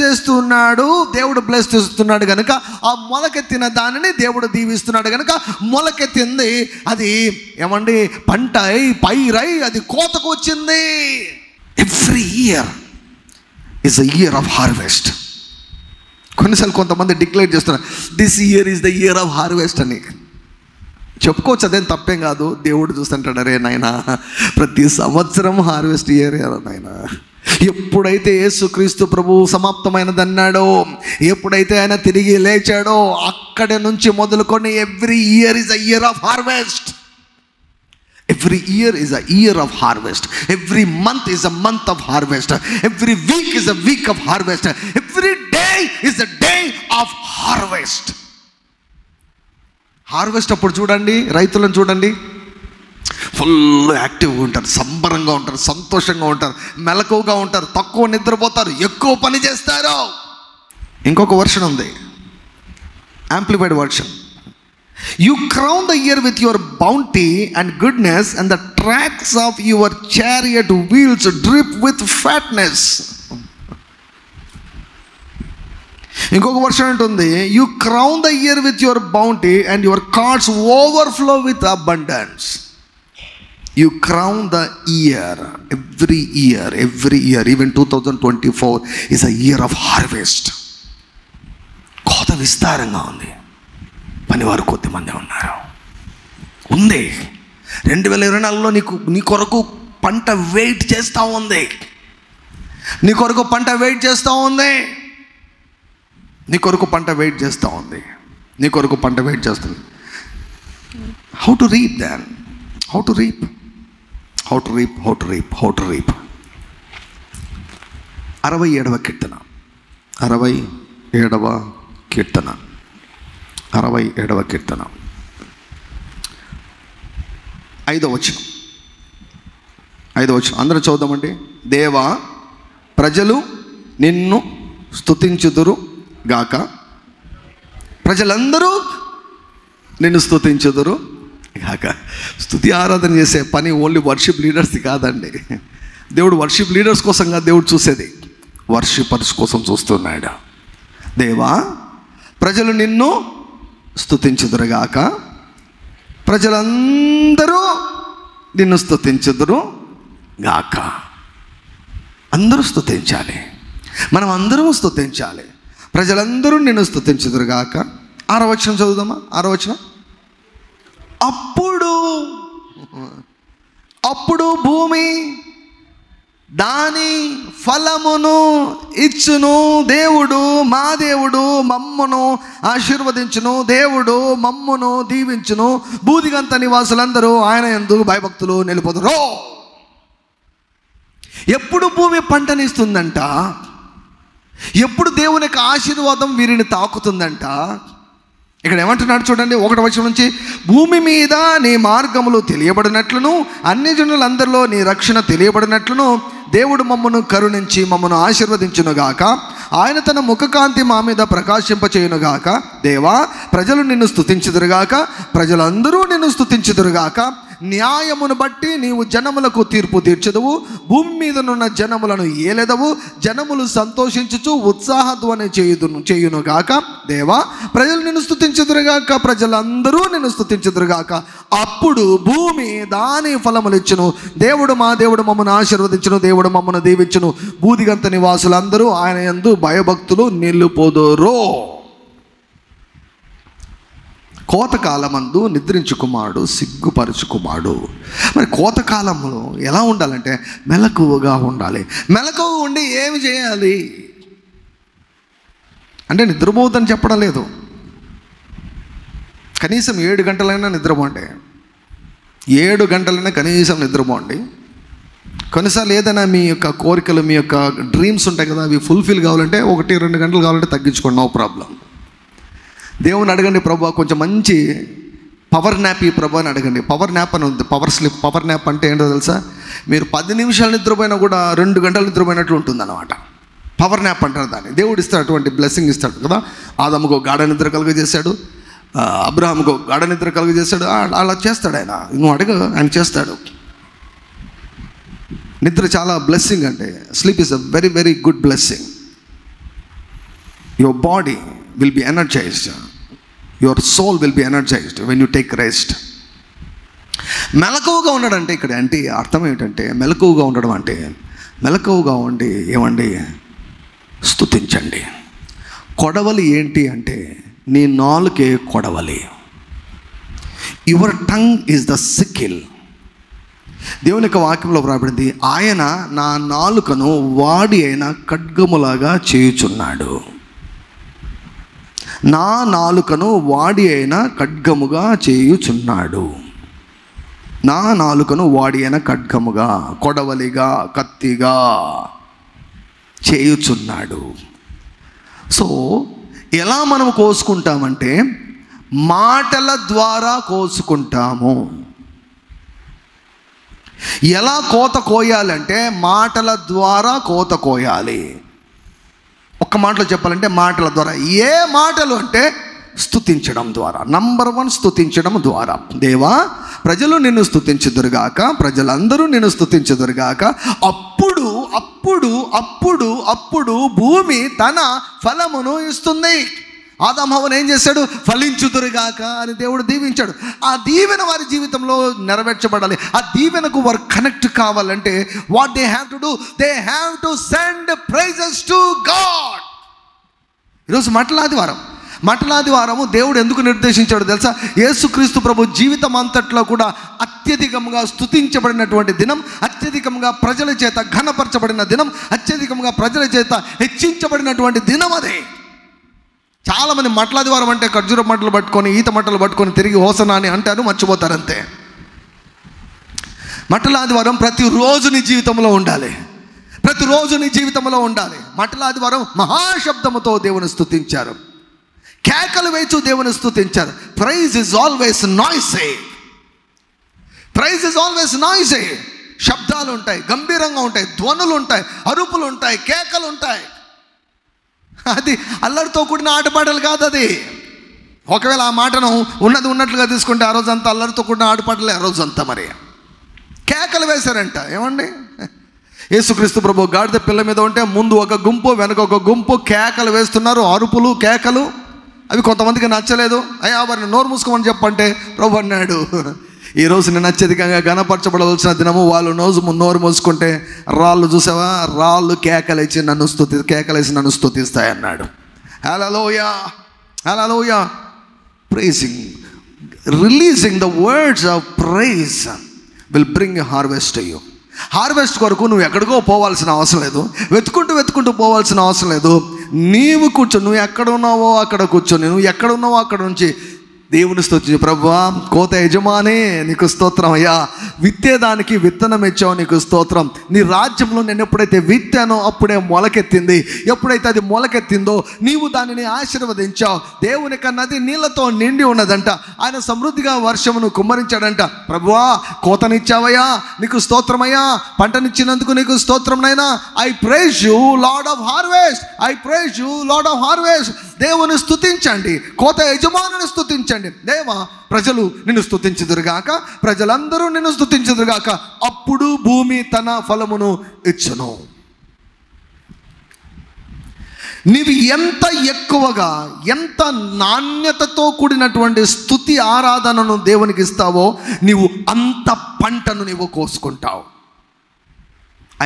చేస్తున్నాడు కనుక ఆ మొలకెత్తిన దానిని దేవుడు దీవిస్తున్నాడు కనుక మొలకెత్తింది. అది ఏమండి పంట పైరై అది కోతకు వచ్చింది. Every year is a year of harvest. కొన్నిసార్లు కొంతమంది డిక్లేర్ చేస్తున్నారు, this year is the year of harvest అని. చెప్పుకోవచ్చు, అదేం తప్పేం కాదు. దేవుడు చూస్తుంటాడు, అరే నాయనా ప్రతి సంవత్సరం హార్వెస్ట్ ఇయర్ నాయనా. ఎప్పుడైతే యేసుక్రీస్తు ప్రభువు సమాప్తమైనదన్నాడో, ఎప్పుడైతే ఆయన తిరిగి లేచాడో అక్కడి నుంచి మొదలుకొని every year is a year of harvest. Every year is a year of harvest. Every month is a month of harvest. Every week is a week of harvest. Every day is a day of harvest. Harvest అప్పుడు చూడండి, రైతులను చూడండి, full యాక్టివ్గా ఉంటారు, సంబరంగా ఉంటారు, సంతోషంగా ఉంటారు, మెలకువగా ఉంటారు, తక్కువ నిద్రపోతారు, ఎక్కువ పని చేస్తారు. ఇంకొక వర్షన్ ఉంది, amplified version. You crown the year with your bounty and goodness, and the tracks of your chariot wheels drip with fatness. ఇంకొక వర్షన్ ఉంటుంది, you crown the year with your bounty and your carts overflow with abundance. You crown the year, every year, even 2024 is a year of harvest. కోత విస్తారంగా ఉంది. పనివారు కొద్దిమంది ఉన్నారు. 2024లో నీ కొరకు పంట వెయిట్ చేస్తూ ఉంది. నీ కొరకు పంట వెయిట్ చేస్తూ ఉంది. How to reap then? How to reap? 67వ కీర్తన 5వ వచనం. అందరూ చదువుదామండి. దేవా ప్రజలు నిన్ను స్తుతించుదురు గాక. ప్రజలందరూ నిన్ను స్తుతించుదురు గాక. స్తుతి ఆరాధన చేసే పని ఓన్లీ వర్షిప్ లీడర్స్ది కాదండి. దేవుడు వర్షిప్ లీడర్స్ కోసం కాదు దేవుడు చూసేది, వర్షిపర్స్ కోసం చూస్తున్నాడు. దేవా, ప్రజలు నిన్ను స్తుతించుదురు గాక. ప్రజలందరూ నిన్ను స్తుతించుదురు గాక. అందరూ స్తుతించాలి, మనం అందరం స్తుతించాలి. ప్రజలందరూ నిన్ను స్తుతించుదురు గాక. 6వ వచనం చదువుదామా? 6వ వచనం. అప్పుడు భూమి దాని ఫలమును ఇచ్చును. దేవుడు, మా దేవుడు మమ్మును ఆశీర్వదించును. దేవుడు మమ్మును దీవించును. భూదిగంత నివాసులందరూ ఆయన యందు భయభక్తులు నిలుపుదురు. ఎప్పుడు భూమి పంటనిస్తుందంట, ఎప్పుడు దేవుని యొక్క ఆశీర్వాదం వీరిని తాకుతుందంట. ఇక్కడ ఏమంటున్నాడు చూడండి, 1వ వచనం నుంచి, భూమి మీద నీ మార్గములు తెలియబడినట్లును అన్ని జనులందరిలో నీ రక్షణ తెలియబడినట్లును దేవుడు మమ్మను కరుణించి మమ్మను ఆశీర్వదించునుగాక. ఆయన తన ముఖకాంతి మా మీద ప్రకాశింపచేయునుగాక. దేవా, ప్రజలు నిన్ను స్తుతించుదురుగాక. ప్రజలందరూ నిన్ను స్తుతించుదురుగాక. న్యాయమును బట్టి నీవు జనములకు తీర్పు తీర్చదువు. భూమి మీదనున్న జనములను ఏలెదవు. జనములు సంతోషించుచు ఉత్సాహధ్వని చేయునుగాక. దేవా, ప్రజలు నిన్ను స్తుతించుదురుగాక. ప్రజలందరూ నిన్ను స్తుతించుదురుగాక. అప్పుడు భూమి దాని ఫలములిచ్చును. దేవుడు, మా దేవుడు మమ్మను ఆశీర్వదించును. దేవుడు మమ్మను దీవించును. భూదిగంత నివాసులందరూ ఆయన యందు భయభక్తులు నిలుపుదురు. కోతకాలమందు నిద్రించుకుమాడు, సిగ్గుపరుచుకుమాడు. మరి కోతకాలంలో ఎలా ఉండాలంటే మెలకువగా ఉండాలి. మెలకువ ఉండి ఏమి చేయాలి అంటే నిద్రపోవద్దని చెప్పడం లేదు. కనీసం 7 గంటలైనా నిద్రపోండి. 7 గంటలైనా కనీసం నిద్రపోండి. కొన్నిసార్లు ఏదైనా మీ యొక్క కోరికలు, మీ యొక్క డ్రీమ్స్ ఉంటాయి కదా, అవి ఫుల్ఫిల్ కావాలంటే 1-2 గంటలు కావాలంటే తగ్గించుకోండి, నో ప్రాబ్లం. దేవుని అడగండి, ప్రభు కొంచెం మంచి పవర్ న్యాప్ ఈ ప్రభు అని అడగండి. పవర్ న్యాప్ అని ఉంది, పవర్ స్లిప్. పవర్ న్యాప్ అంటే ఏంటో తెలుసా? మీరు 10 నిమిషాలు నిద్రపోయినా కూడా 2 గంటలు నిద్రపోయినట్లు ఉంటుంది అన్నమాట. పవర్ న్యాప్ అంటారు దాన్ని. దేవుడు ఇస్తాడు, అటువంటి బ్లెస్సింగ్ ఇస్తాడు కదా. ఆదముకు గాఢ నిద్ర కలుగజేశాడు, అబ్రహాముకు గాఢ నిద్ర కలుగజేశాడు. అలా చేస్తాడు ఆయన. నువ్వు అడగ, ఆయన చేస్తాడు. నిద్ర చాలా బ్లెస్సింగ్ అంటే. Sleep is a very very good blessing. Your body will be energized, your soul will be energized when you take rest. మెలకువగా ఉండడంటే ఇక్కడ అంటే అర్థం ఏంటంటే, మెలకువగా ఉండడం అంటే, మెలకువగా ఉండి ఏమండి, స్తుతించండి. కొడవలి ఏంటి అంటే, నీ నాలుకే కొడవలి. Your tongue is the sickle. దేవుని యొక్క వాక్యంలో వ్రాయబడింది, ఆయన నా నాలుకను వాడి అయిన ఖడ్గములాగా చేయుచున్నాడు. నా నాలుకను వాడి అయిన ఖడ్గముగా చేయుచున్నాడు. నా నాలుకను వాడి అయిన ఖడ్గముగా, కొడవలిగా, కత్తిగా చేయుచున్నాడు. సో ఎలా మనం కోసుకుంటామంటే మాటల ద్వారా కోసుకుంటాము. ఎలా కోత కోయాలంటే మాటల ద్వారా కోత కోయాలి. ఒక్క మాటలో చెప్పాలంటే మాటల ద్వారా. ఏ మాటలు అంటే స్తుతించడం ద్వారా. నంబర్ 1 స్తుతించడం ద్వారా. దేవా, ప్రజలు నిన్ను స్తుతించుదురుగాక. ప్రజలందరూ నిన్ను స్తుతించుదురుగాక. అప్పుడు అప్పుడు అప్పుడు అప్పుడు భూమి తన ఫలమును ఇస్తుంది. ఆదాము హవ్వను ఏం చేశాడు? ఫలించుదురుగాక అని దేవుడు దీవించాడు. ఆ దీవెన వారి జీవితంలో నెరవేర్చబడాలి. ఆ దీవెనకు వారు కనెక్ట్ కావాలంటే what they have to do, they have to send praises to God. ఈరోజు మట్టలాదివారము దేవుడు ఎందుకు నిర్దేశించాడు తెలుసా? యేసుక్రీస్తు ప్రభు జీవితం అంతట్లో కూడా అత్యధికంగా స్తుతించబడినటువంటి దినం, అత్యధికంగా ప్రజల చేత ఘనపరచబడిన దినం, అత్యధికంగా ప్రజల చేత హెచ్చించబడినటువంటి దినం అదే. చాలామంది మట్లాదివారం అంటే ఖర్జూర మట్టలు పట్టుకొని, ఈత మట్టలు పట్టుకొని తిరిగి హోసనా అని అంటారు, మర్చిపోతారు అంతే. మట్టలాదివారం ప్రతిరోజు నీ జీవితంలో ఉండాలి. ప్రతిరోజు నీ జీవితంలో ఉండాలి. మట్టలాదివారం మహాశబ్దముతో దేవుని స్తుతించారు, కేకలు వేచు దేవుని స్తుతించారు. Praise is always noisy. Praise is always noisy. శబ్దాలు ఉంటాయి, గంభీరంగా ఉంటాయి, ధ్వనులు ఉంటాయి, అరుపులు ఉంటాయి, కేకలు ఉంటాయి. అది అల్లరితో కూడిన ఆటపాటలు కాదు. అది ఒకవేళ ఆ మాటను ఉన్నది ఉన్నట్లుగా తీసుకుంటే ఆ రోజంతా అల్లరితో కూడిన ఆటపాటలే. ఆ రోజంతా మరి కేకలు వేశారంట. ఏమండి, యేసుక్రీస్తు ప్రభు గాడిద పిల్ల మీద ఉంటే ముందు ఒక గుంపు, వెనక ఒక గుంపు కేకలు వేస్తున్నారు. అరుపులు, కేకలు. అవి కొంతమందికి నచ్చలేదు. అయ్యా వారిని నోరు మూసుకోమని చెప్పంటే ప్రభు అన్నాడు, ఈరోజు నేను అత్యధికంగా గణపరచబడవలసిన దినము. వాళ్ళు నోరు మూసుకుంటే రాళ్ళు చూసావా, రాళ్ళు కేకలేసి నన్ను స్తుతిస్తాయి అన్నాడు. Hallelujah, hallelujah. Praising, releasing the words of praise will bring harvest to you. Harvest కొరకు నువ్వు ఎక్కడికో పోవాల్సిన అవసరం లేదు, వెతుకుంటూ పోవాల్సిన అవసరం లేదు. నీవు కూర్చో, నువ్వు ఎక్కడ ఉన్నావో అక్కడ కూర్చొని, నువ్వు ఎక్కడ ఉన్నావో అక్కడ నుంచి దేవుని స్తుతించు. ప్రభువా, కోత యజమానే నీకు స్తోత్రం అయ్యా, విత్తేదానికి విత్తనం ఇచ్చావు, నీకు స్తోత్రం. నీ రాజ్యంలో నేను ఎప్పుడైతే విత్తానో అప్పుడే మొలకెత్తింది. ఎప్పుడైతే అది మొలకెత్తిందో నీవు దానిని ఆశీర్వదించావు. దేవుని నది నీళ్లతో నిండి ఉన్నదంట. ఆయన సమృద్ధిగా వర్షమును కుమ్మరించాడంట. ప్రభువా, కోతనిచ్చావయ్యా, నీకు స్తోత్రమయ్యా. పంటనిచ్చినందుకు నీకు స్తోత్రంనైనా. I praise you Lord of harvest, I praise you Lord of harvest. దేవుని స్తుతించండి, కోత యజమానుని స్తుతించండి. దేవా, ప్రజలు నిన్ను స్తుతించుదురుగాక, ప్రజలందరూ నిన్ను స్తుతించుదురుగాక, అప్పుడు భూమి తన ఫలమును ఇచ్చును. నీవు ఎంత ఎక్కువగా, ఎంత నాణ్యతతో కూడినటువంటి స్తుతి ఆరాధనను దేవునికి ఇస్తావో నీవు అంత పంటను నీవు కోసుకుంటావు.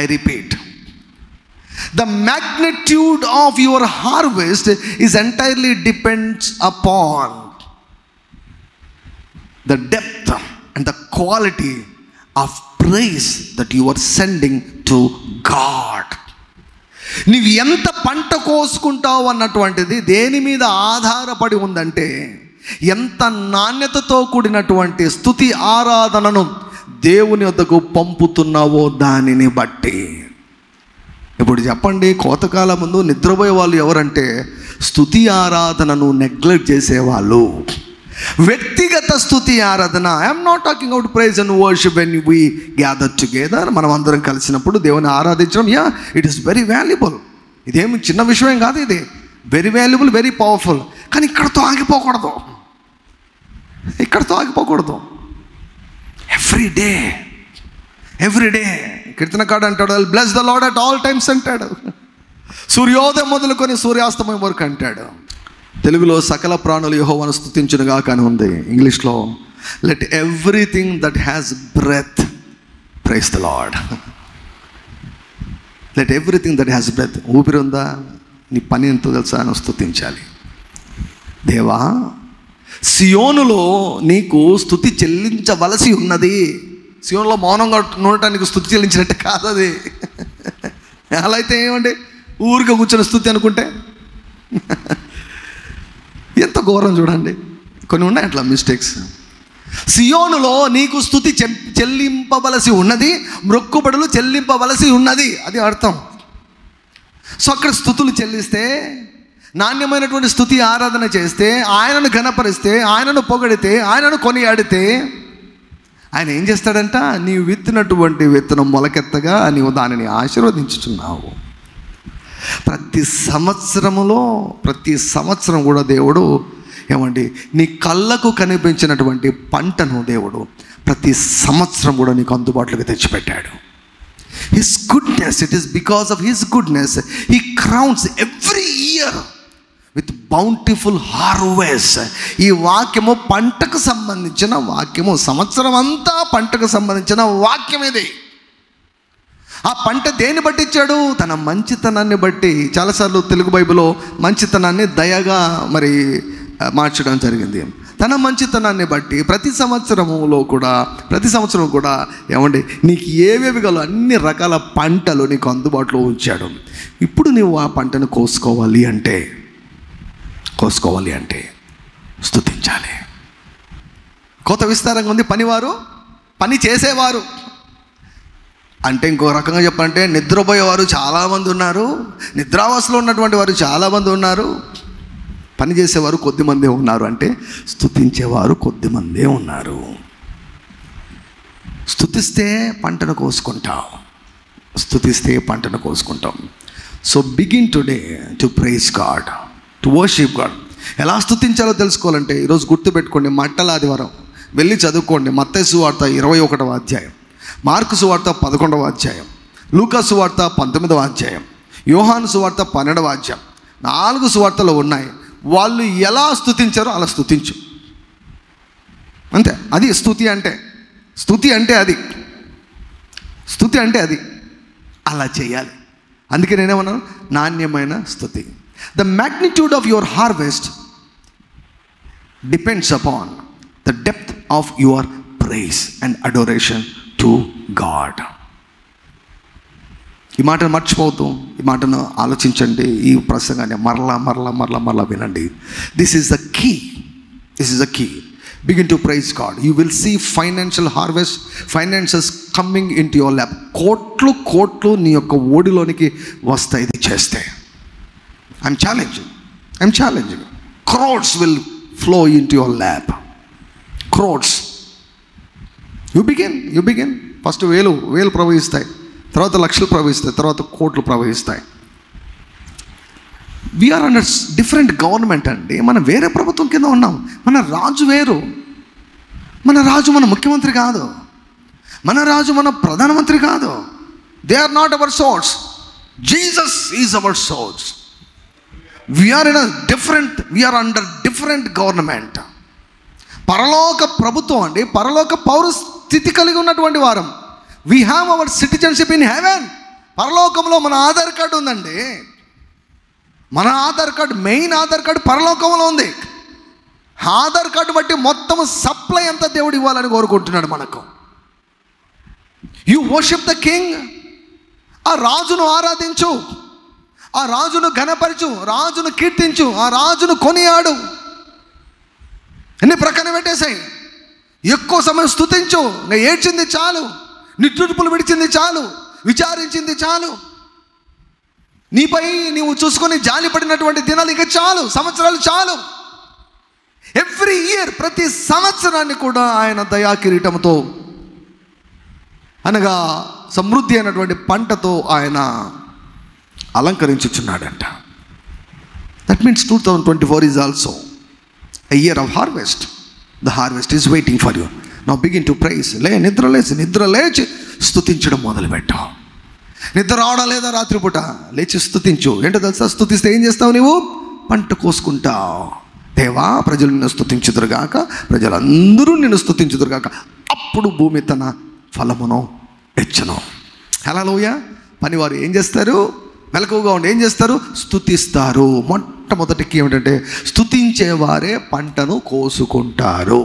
I repeat, the magnitude of your harvest is entirely depends upon the depth and the quality of praise that you are sending to God. నీవు ఎంత పంట కోసుకుంటావు అన్నటువంటిది దేని మీద ఆధారపడి ఉందంటే, ఎంత నాణ్యతతో కూడినటువంటి స్తుతి ఆరాధనను దేవుని వద్దకు పంపుతున్నావో దానిని బట్టి. ఇప్పుడు చెప్పండి, కోతకాలం ముందు నిద్రపోయే వాళ్ళు ఎవరంటే స్తుతి ఆరాధనను నెగ్లెక్ట్ చేసేవాళ్ళు. వ్యక్తిగత స్తుతి ఆరాధన. I'm not talking out praise and worship when we gather together. మనం అందరం కలిసినప్పుడు దేవుని ఆరాధించడం, yeah, it is very valuable. ఇదేమి చిన్న విషయం కాదు, ఇది వెరీ వాల్యుబుల్, వెరీ పవర్ఫుల్. కానీ ఇక్కడతో ఆగిపోకూడదు. ఎవ్రీ డే కీర్తనకాడు అంటాడు, bless the lord at all times అంటాడు. సూర్యోదయం మొదలుకొని సూర్యాస్తమయం వరకు అంటాడు. తెలుగులో సకల ప్రాణులు యెహోవాను స్తుతించునుగా కానీ ఉంది. ఇంగ్లీష్లో let everything that has breath praise the Lord. Let everything that has breath. ఊపిరి ఉందా, నీ పని ఎంతో తెలుసా, నువ్వు స్తుతించాలి. దేవా, సియోనులో నీకు స్తుతి చెల్లించవలసి ఉన్నది. సియోనులో మౌనంగా ఉండటానికి స్తుతి చెల్లించినట్టు కాదు అది. అలా అయితే ఏమండి, ఊరికే కూర్చొని స్తుతి అనుకుంటే ఎంత ఘోరం చూడండి. కొన్ని ఉన్నాయి అట్లా మిస్టేక్స్. సియోనులో నీకు స్తుతి చెల్లింపవలసి ఉన్నది, మ్రొక్కుబడులు చెల్లింపవలసి ఉన్నది, అది అర్థం. సో అక్కడ స్తుతులు చెల్లిస్తే, నాణ్యమైనటువంటి స్తుతి ఆరాధన చేస్తే, ఆయనను ఘనపరిస్తే, ఆయనను పొగిడితే, ఆయనను కొనియాడితే ఆయన ఏం చేస్తాడంట, నీవు విత్తినటువంటి విత్తనం మొలకెత్తగా నీవు దానిని ఆశీర్వదించుచున్నావు. ప్రతి సంవత్సరం కూడా దేవుడు ఏమండి, నీ కళ్ళకు కనిపించినటువంటి పంటను దేవుడు ప్రతి సంవత్సరం కూడా నీకు అందుబాటులోకి తెచ్చిపెట్టాడు. His goodness, it is because of his goodness he crowns every year with bountiful harvest. ఈ వాక్యము పంటకు సంబంధించిన వాక్యము, సంవత్సరం అంతా పంటకు సంబంధించిన వాక్యం ఇది. ఆ పంట దేన్ని బట్టి ఇచ్చాడు? తన మంచితనాన్ని బట్టి. చాలాసార్లు తెలుగు బైబిల్లో మంచితనాన్ని దయగా మరి మార్చడం జరిగింది. తన మంచితనాన్ని బట్టి ప్రతి సంవత్సరం కూడా ఏమండి, నీకు ఏవేవి గల అన్ని రకాల పంటలు నీకు అందుబాటులో ఉంచాడు. ఇప్పుడు నువ్వు ఆ పంటను కోసుకోవాలి అంటే స్తుతించాలి. కోత విస్తారంగా ఉంది, పని చేసేవారు అంటే ఇంకో రకంగా చెప్పాలంటే నిద్రపోయేవారు చాలామంది ఉన్నారు, నిద్రావస్థలో ఉన్నటువంటి వారు చాలామంది ఉన్నారు, పని చేసేవారు కొద్దిమందే ఉన్నారు. అంటే స్తుతించేవారు కొద్దిమందే ఉన్నారు. స్తుతిస్తే పంటను కోసుకుంటాం, స్తుతిస్తే పంటను కోసుకుంటాం. So begin today to praise God, to worship God. ఎలా స్తుతించాలో తెలుసుకోవాలంటే ఈరోజు గుర్తుపెట్టుకోండి, మంటల ఆదివారం వెళ్ళి చదువుకోండి. మత్తయి సువార్త 21వ అధ్యాయం, మార్కు సువార్త 11వ అధ్యాయం, లూకా సువార్త 19వ అధ్యాయం, యోహాను సువార్త 12వ అధ్యాయం. 4 సువార్తలు ఉన్నాయి. వాళ్ళు ఎలా స్తుతించారో అలా స్తుతించు, అంతే. అది స్తుతి అంటే. స్తుతి అంటే అది, స్తుతి అంటే అది, అలా చేయాలి. అందుకే నేనేమన్నాను, నాణ్యమైన స్తుతి. The magnitude of your harvest depends upon the depth of your praise and adoration to God. ఈ మాటను మర్చిపోతూ, ఈ మాటను ఆలోచించండి. ఈ ప్రసంగాన్ని మరలా వినండి. This is the key, this is the key. Begin to praise God. You will see financial harvest, finances coming in to your lab. కోట్లు నీ యొక్క ఓడిలోనికి వస్తాయి ఇది చేస్తే. I'm challenging. Crores will flow in to your lab. Crores. You begin. First వేలు ప్రవహిస్తాయి, తర్వాత లక్షలు ప్రవహిస్తాయి, తర్వాత కోట్లు ప్రవహిస్తాయి. వీఆర్ అండర్ డిఫరెంట్ గవర్నమెంట్ అండి. మనం వేరే ప్రభుత్వం కింద ఉన్నాం. మన రాజు వేరు. మన రాజు మన ముఖ్యమంత్రి కాదు, మన రాజు మన ప్రధానమంత్రి కాదు. They are not our source. Jesus is our source. We're under different government. పరలోక ప్రభుత్వం అండి, పరలోక పౌర స్థితి కలిగి ఉన్నటువంటి వారం. We have our citizenship in heaven. పరలోకంలో మన ఆధార్ కార్డు ఉందండి. మన Aadhaar card, main Aadhaar card పరలోకంలో ఉంది. ఆధార్ కార్డు బట్టి మొత్తం సప్లై అంతా దేవుడు ఇవ్వాలని కోరుకుంటున్నాడు మనకు. You worship the king. ఆ రాజును ఆరాధించు, ఆ రాజును ఘనపరచు, రాజును కీర్తించు, ఆ రాజును కొనియాడు. అన్ని ప్రక్కన పెట్టేసాయి. ఎక్కువ సమయం స్తుతించు. ఇంకా ఏడ్చింది చాలు, నిట్టూర్పులు విడిచింది చాలు, విచారించింది చాలు, నీపై నీవు చూసుకొని జాలి పడినటువంటి దినాలు ఇక చాలు, సంవత్సరాలు చాలు. ఎవ్రీ ఇయర్, ప్రతి సంవత్సరాన్ని కూడా ఆయన దయా కిరీటంతో, అనగా సమృద్ధి అయినటువంటి పంటతో ఆయన అలంకరించుచున్నాడంట. That means 2024 is also a year of harvest. The harvest is waiting for you. Now begin to praise. నిద్ర లేచి స్తుతించడం మొదలుపెట్టు. నిద్ర రావడం లేదా రాత్రిపూట, లేచి స్తుతించు. ఏంటో తెలుసా? స్తుతిస్తే ఏం చేస్తావు? నీవు పంట కోసుకుంటావు. దేవా, ప్రజలు నిన్ను స్తుతించుదురుగాక, ప్రజలందరూ నిన్ను స్తుతించుదురుగాక, అప్పుడు భూమి తన ఫలమును ఇచ్చును. హల్లెలూయా. పనివారు ఏం చేస్తారు? మెలకువగా ఉండి ఏం చేస్తారు? స్తుతిస్తారు. మొట్టమొదటికి ఏమిటంటే, స్తుతించేవారే పంటను కోసుకుంటారు.